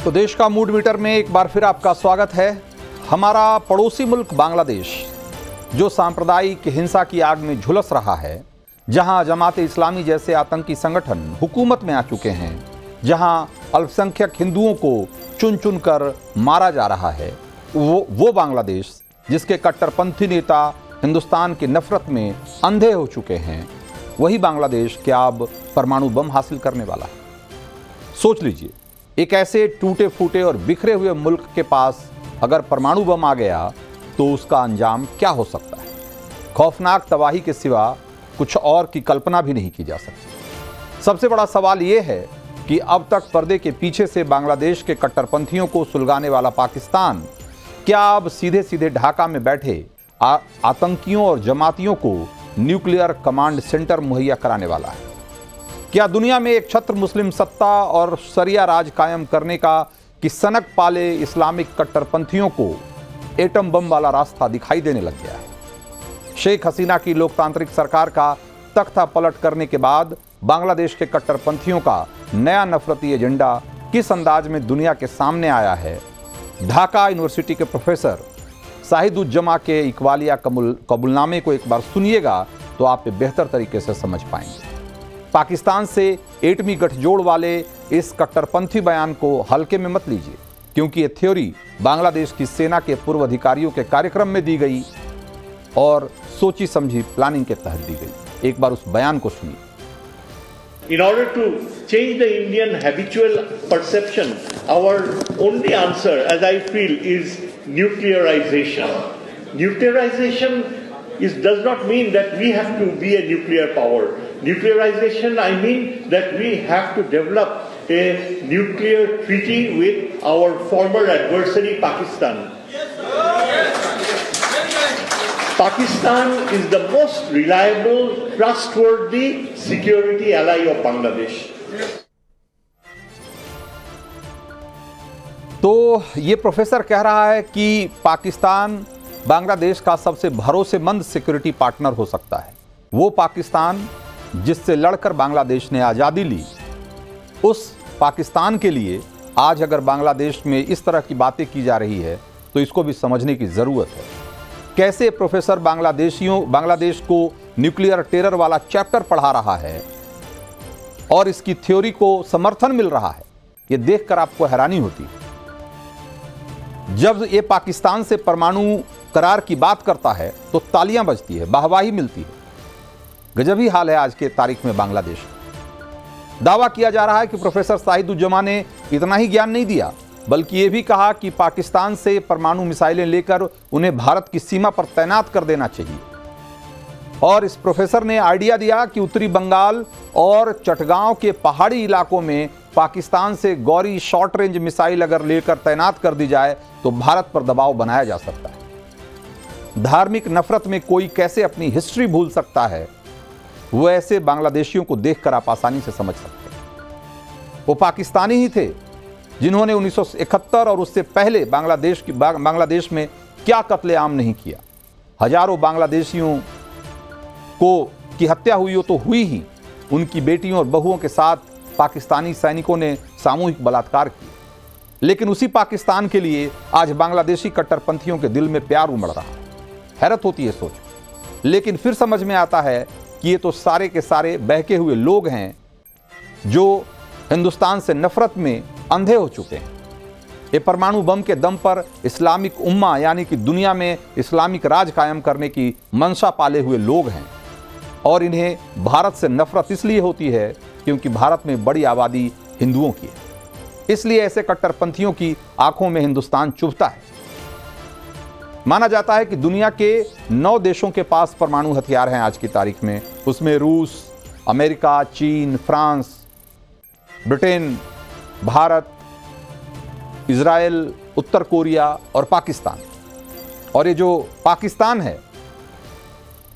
तो देश का मूड मीटर में एक बार फिर आपका स्वागत है। हमारा पड़ोसी मुल्क बांग्लादेश जो सांप्रदायिक हिंसा की आग में झुलस रहा है, जहां जमात इस्लामी जैसे आतंकी संगठन हुकूमत में आ चुके हैं, जहां अल्पसंख्यक हिंदुओं को चुन चुन कर मारा जा रहा है, वो बांग्लादेश जिसके कट्टरपंथी नेता हिंदुस्तान की नफरत में अंधे हो चुके हैं, वही बांग्लादेश क्या अब परमाणु बम हासिल करने वाला है? सोच लीजिए, एक ऐसे टूटे फूटे और बिखरे हुए मुल्क के पास अगर परमाणु बम आ गया तो उसका अंजाम क्या हो सकता है? खौफनाक तबाही के सिवा कुछ और की कल्पना भी नहीं की जा सकती। सबसे बड़ा सवाल यह है कि अब तक पर्दे के पीछे से बांग्लादेश के कट्टरपंथियों को सुलगाने वाला पाकिस्तान क्या अब सीधे सीधे ढाका में बैठे आतंकियों और जमातियों को न्यूक्लियर कमांड सेंटर मुहैया कराने वाला है? क्या दुनिया में एक छत्र मुस्लिम सत्ता और शरिया राज कायम करने का कि सनक पाले इस्लामिक कट्टरपंथियों को एटम बम वाला रास्ता दिखाई देने लग गया है? शेख हसीना की लोकतांत्रिक सरकार का तख्ता पलट करने के बाद बांग्लादेश के कट्टरपंथियों का नया नफरती एजेंडा किस अंदाज में दुनिया के सामने आया है? ढाका यूनिवर्सिटी के प्रोफेसर शाहिदुज्जमा के इकबालिया कबूलनामे को एक बार सुनिएगा तो आप बेहतर तरीके से समझ पाएंगे। पाकिस्तान से एटमी गठजोड़ वाले इस कट्टरपंथी बयान को हल्के में मत लीजिए, क्योंकि ये थ्योरी बांग्लादेश की सेना के पूर्व अधिकारियों के कार्यक्रम में दी गई और सोची समझी प्लानिंग के तहत दी गई। एक बार उस बयान को सुनिए। In order to change the Indian habitual perception, our only answer, as I feel, is nuclearization. Nuclearization does not mean that we have to be a nuclear power. Nuclearization, I mean that we have to develop a nuclear treaty with our former adversary, Pakistan. Pakistan is the most reliable, trustworthy security ally of Bangladesh. तो ये professor कह रहा है कि पाकिस्तान बांग्लादेश का सबसे भरोसेमंद security partner हो सकता है। वो पाकिस्तान जिससे लड़कर बांग्लादेश ने आज़ादी ली, उस पाकिस्तान के लिए आज अगर बांग्लादेश में इस तरह की बातें की जा रही है तो इसको भी समझने की ज़रूरत है। कैसे प्रोफेसर बांग्लादेश को न्यूक्लियर टेरर वाला चैप्टर पढ़ा रहा है और इसकी थ्योरी को समर्थन मिल रहा है, ये देखकर आपको हैरानी होती है। जब ये पाकिस्तान से परमाणु करार की बात करता है तो तालियां बजती है, वाहवाही मिलती है। गजब ही हाल है आज के तारीख में बांग्लादेश। दावा किया जा रहा है कि प्रोफेसर शाहिदुज्जमा ने इतना ही ज्ञान नहीं दिया, बल्कि ये भी कहा कि पाकिस्तान से परमाणु मिसाइलें लेकर उन्हें भारत की सीमा पर तैनात कर देना चाहिए। और इस प्रोफेसर ने आइडिया दिया कि उत्तरी बंगाल और चटगांव के पहाड़ी इलाकों में पाकिस्तान से गौरी शॉर्ट रेंज मिसाइल अगर लेकर तैनात कर दी जाए तो भारत पर दबाव बनाया जा सकता है। धार्मिक नफरत में कोई कैसे अपनी हिस्ट्री भूल सकता है, वो ऐसे बांग्लादेशियों को देखकर आप आसानी से समझ सकते हैं। वो पाकिस्तानी ही थे जिन्होंने 1971 और उससे पहले बांग्लादेश में क्या कत्लेआम नहीं किया। हजारों बांग्लादेशियों की हत्या हुई हो तो हुई ही, उनकी बेटियों और बहुओं के साथ पाकिस्तानी सैनिकों ने सामूहिक बलात्कार किए। लेकिन उसी पाकिस्तान के लिए आज बांग्लादेशी कट्टरपंथियों के दिल में प्यार उमड़ रहा है। हैरत होती है सोच, लेकिन फिर समझ में आता है कि ये तो सारे के सारे बहके हुए लोग हैं जो हिंदुस्तान से नफरत में अंधे हो चुके हैं। ये परमाणु बम के दम पर इस्लामिक उम्मा यानी कि दुनिया में इस्लामिक राज कायम करने की मंशा पाले हुए लोग हैं और इन्हें भारत से नफरत इसलिए होती है क्योंकि भारत में बड़ी आबादी हिंदुओं की है। इसलिए ऐसे कट्टरपंथियों की आंखों में हिंदुस्तान चुभता है। माना जाता है कि दुनिया के 9 देशों के पास परमाणु हथियार हैं आज की तारीख में। उसमें रूस, अमेरिका, चीन, फ्रांस, ब्रिटेन, भारत, इजराइल, उत्तर कोरिया और पाकिस्तान। और ये जो पाकिस्तान है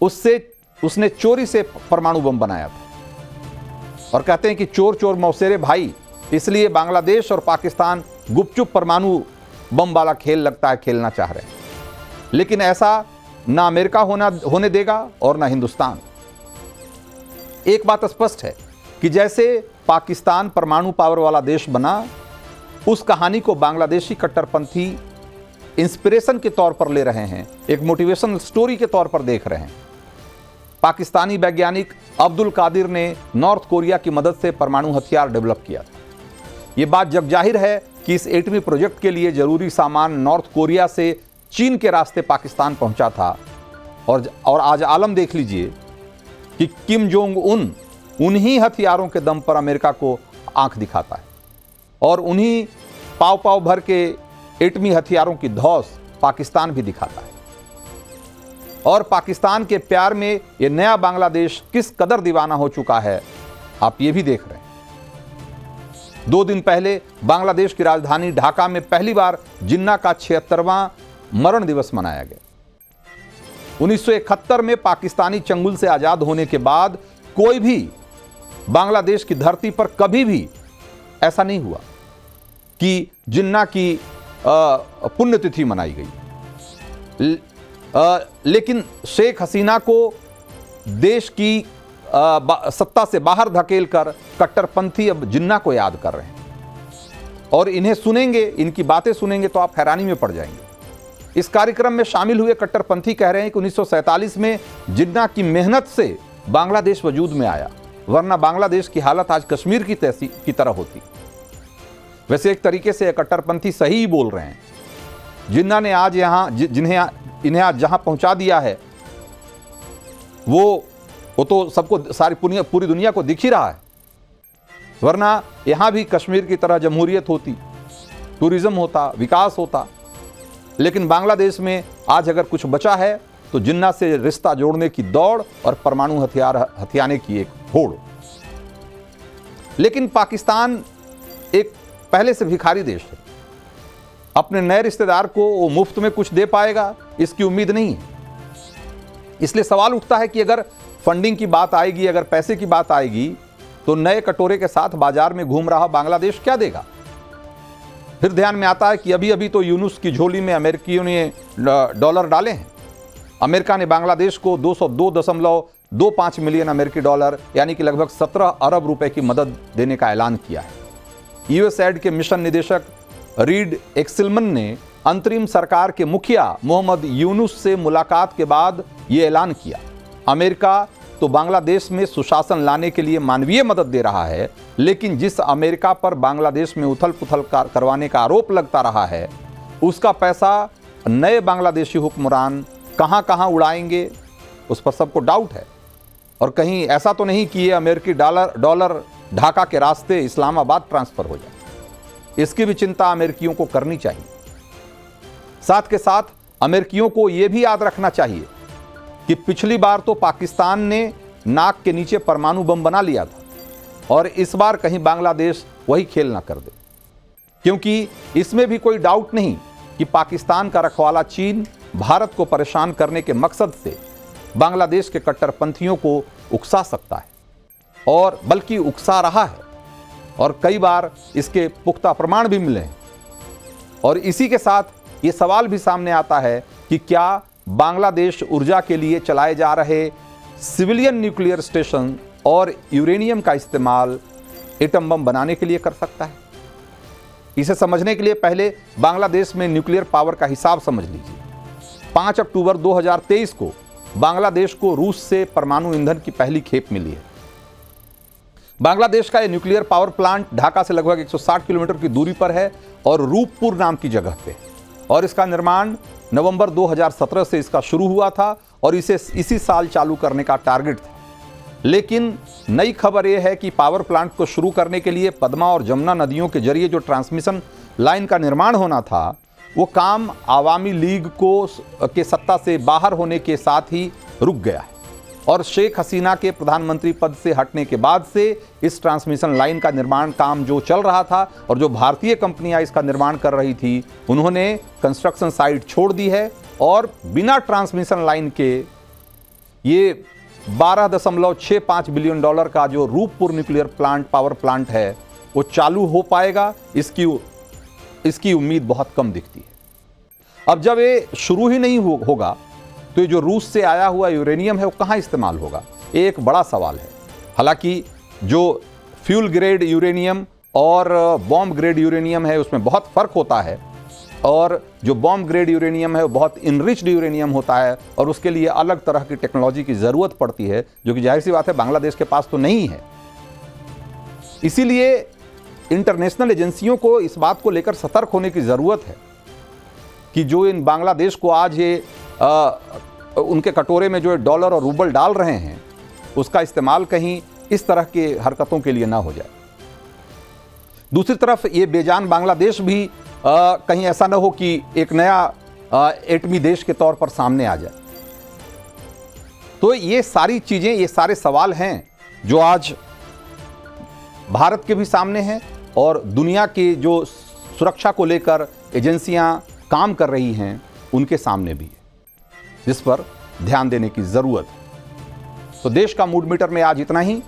उसने चोरी से परमाणु बम बनाया था। और कहते हैं कि चोर चोर मौसेरे भाई, इसलिए बांग्लादेश और पाकिस्तान गुपचुप परमाणु बम वाला खेल लगता है खेलना चाह रहे हैं। लेकिन ऐसा ना अमेरिका होने देगा और ना हिंदुस्तान। एक बात स्पष्ट है कि जैसे पाकिस्तान परमाणु पावर वाला देश बना, उस कहानी को बांग्लादेशी कट्टरपंथी इंस्पिरेशन के तौर पर ले रहे हैं, एक मोटिवेशनल स्टोरी के तौर पर देख रहे हैं। पाकिस्तानी वैज्ञानिक अब्दुल कादिर ने नॉर्थ कोरिया की मदद से परमाणु हथियार डेवलप किया था। यह बात जग जाहिर है कि इस एटमी प्रोजेक्ट के लिए जरूरी सामान नॉर्थ कोरिया से चीन के रास्ते पाकिस्तान पहुंचा था। और आज आलम देख लीजिए कि किम जोंग उन उन्हीं हथियारों के दम पर अमेरिका को आंख दिखाता है और उन्हीं पाव पाव भर के एटमी हथियारों की धौस पाकिस्तान भी दिखाता है। और पाकिस्तान के प्यार में यह नया बांग्लादेश किस कदर दीवाना हो चुका है, आप ये भी देख रहे हैं। 2 दिन पहले बांग्लादेश की राजधानी ढाका में पहली बार जिन्ना का 76वां मरण दिवस मनाया गया। 1971 में पाकिस्तानी चंगुल से आजाद होने के बाद कोई भी बांग्लादेश की धरती पर कभी भी ऐसा नहीं हुआ कि जिन्ना की पुण्यतिथि मनाई गई। लेकिन शेख हसीना को देश की सत्ता से बाहर धकेलकर कट्टरपंथी अब जिन्ना को याद कर रहे हैं और इन्हें सुनेंगे, इनकी बातें सुनेंगे तो आप हैरानी में पड़ जाएंगे। इस कार्यक्रम में शामिल हुए कट्टरपंथी कह रहे हैं कि 1947 में जिन्ना की मेहनत से बांग्लादेश वजूद में आया, वरना बांग्लादेश की हालत आज कश्मीर की तरह होती। वैसे एक तरीके से कट्टरपंथी सही ही बोल रहे हैं। जिन्ना ने आज इन्हें आज जहां पहुंचा दिया है वो तो सबको, सारी पूरी दुनिया को दिख ही रहा है, वरना यहां भी कश्मीर की तरह जमहूरियत होती, टूरिज्म होता, विकास होता। लेकिन बांग्लादेश में आज अगर कुछ बचा है तो जिन्ना से रिश्ता जोड़ने की दौड़ और परमाणु हथियार हथियाने की एक होड़। लेकिन पाकिस्तान एक पहले से भिखारी देश है, अपने नए रिश्तेदार को वो मुफ्त में कुछ दे पाएगा इसकी उम्मीद नहीं है। इसलिए सवाल उठता है कि अगर फंडिंग की बात आएगी, अगर पैसे की बात आएगी, तो नए कटोरे के साथ बाजार में घूम रहा बांग्लादेश क्या देगा? फिर ध्यान में आता है कि अभी अभी तो यूनुस की झोली में अमेरिकियों ने डॉलर डाले हैं। अमेरिका ने बांग्लादेश को 202.25 मिलियन अमेरिकी डॉलर यानी कि लगभग 17 अरब रुपए की मदद देने का ऐलान किया है। यूएसएड के मिशन निदेशक रीड एक्सिलमन ने अंतरिम सरकार के मुखिया मोहम्मद यूनुस से मुलाकात के बाद यह ऐलान किया। अमेरिका तो बांग्लादेश में सुशासन लाने के लिए मानवीय मदद दे रहा है, लेकिन जिस अमेरिका पर बांग्लादेश में उथल पुथल करवाने का आरोप लगता रहा है, उसका पैसा नए बांग्लादेशी हुक्मरान कहां कहां उड़ाएंगे, उस पर सबको डाउट है। और कहीं ऐसा तो नहीं कि ये अमेरिकी डॉलर ढाका के रास्ते इस्लामाबाद ट्रांसफर हो जाए। इसकी भी चिंता अमेरिकियों को करनी चाहिए। साथ के साथ अमेरिकियों को यह भी याद रखना चाहिए कि पिछली बार तो पाकिस्तान ने नाक के नीचे परमाणु बम बना लिया था और इस बार कहीं बांग्लादेश वही खेल ना कर दे, क्योंकि इसमें भी कोई डाउट नहीं कि पाकिस्तान का रखवाला चीन भारत को परेशान करने के मकसद से बांग्लादेश के कट्टरपंथियों को उकसा सकता है और बल्कि उकसा रहा है और कई बार इसके पुख्ता प्रमाण भी मिले हैं। और इसी के साथ ये सवाल भी सामने आता है कि क्या बांग्लादेश ऊर्जा के लिए चलाए जा रहे सिविलियन न्यूक्लियर स्टेशन और यूरेनियम का इस्तेमाल एटम बम बनाने के लिए कर सकता है? इसे समझने के लिए पहले बांग्लादेश में न्यूक्लियर पावर का हिसाब समझ लीजिए। 5 अक्टूबर 2023 को बांग्लादेश को रूस से परमाणु ईंधन की पहली खेप मिली है। बांग्लादेश का यह न्यूक्लियर पावर प्लांट ढाका से लगभग 160 किलोमीटर की दूरी पर है और रूपपुर नाम की जगह पे, और इसका निर्माण नवंबर 2017 से इसका शुरू हुआ था और इसे इसी साल चालू करने का टारगेट था। लेकिन नई खबर यह है कि पावर प्लांट को शुरू करने के लिए पद्मा और जमुना नदियों के जरिए जो ट्रांसमिशन लाइन का निर्माण होना था, वो काम आवामी लीग के सत्ता से बाहर होने के साथ ही रुक गया है। और शेख हसीना के प्रधानमंत्री पद से हटने के बाद से इस ट्रांसमिशन लाइन का निर्माण काम जो चल रहा था और जो भारतीय कंपनियां इसका निर्माण कर रही थी, उन्होंने कंस्ट्रक्शन साइट छोड़ दी है और बिना ट्रांसमिशन लाइन के ये 12.65 बिलियन डॉलर का जो रूपपुर न्यूक्लियर पावर प्लांट है वो चालू हो पाएगा, इसकी उम्मीद बहुत कम दिखती है। अब जब ये शुरू ही नहीं होगा तो ये जो रूस से आया हुआ यूरेनियम है वो कहाँ इस्तेमाल होगा, ये एक बड़ा सवाल है। हालांकि जो फ्यूल ग्रेड यूरेनियम और बॉम्ब ग्रेड यूरेनियम है उसमें बहुत फ़र्क होता है। और जो बॉम्ब ग्रेड यूरेनियम है वो बहुत इनरिच्ड यूरेनियम होता है और उसके लिए अलग तरह की टेक्नोलॉजी की ज़रूरत पड़ती है, जो कि जाहिर सी बात है बांग्लादेश के पास तो नहीं है। इसीलिए इंटरनेशनल एजेंसियों को इस बात को लेकर सतर्क होने की ज़रूरत है कि जो इन बांग्लादेश को आज ये उनके कटोरे में जो डॉलर और रूबल डाल रहे हैं उसका इस्तेमाल कहीं इस तरह के हरकतों के लिए ना हो जाए। दूसरी तरफ ये बेजान बांग्लादेश भी कहीं ऐसा ना हो कि एक नया एटमी देश के तौर पर सामने आ जाए। तो ये सारी चीज़ें, ये सारे सवाल हैं जो आज भारत के भी सामने हैं और दुनिया की जो सुरक्षा को लेकर एजेंसियां काम कर रही हैं उनके सामने भी है, जिस पर ध्यान देने की ज़रूरत है। तो देश का मूड मीटर में आज इतना ही।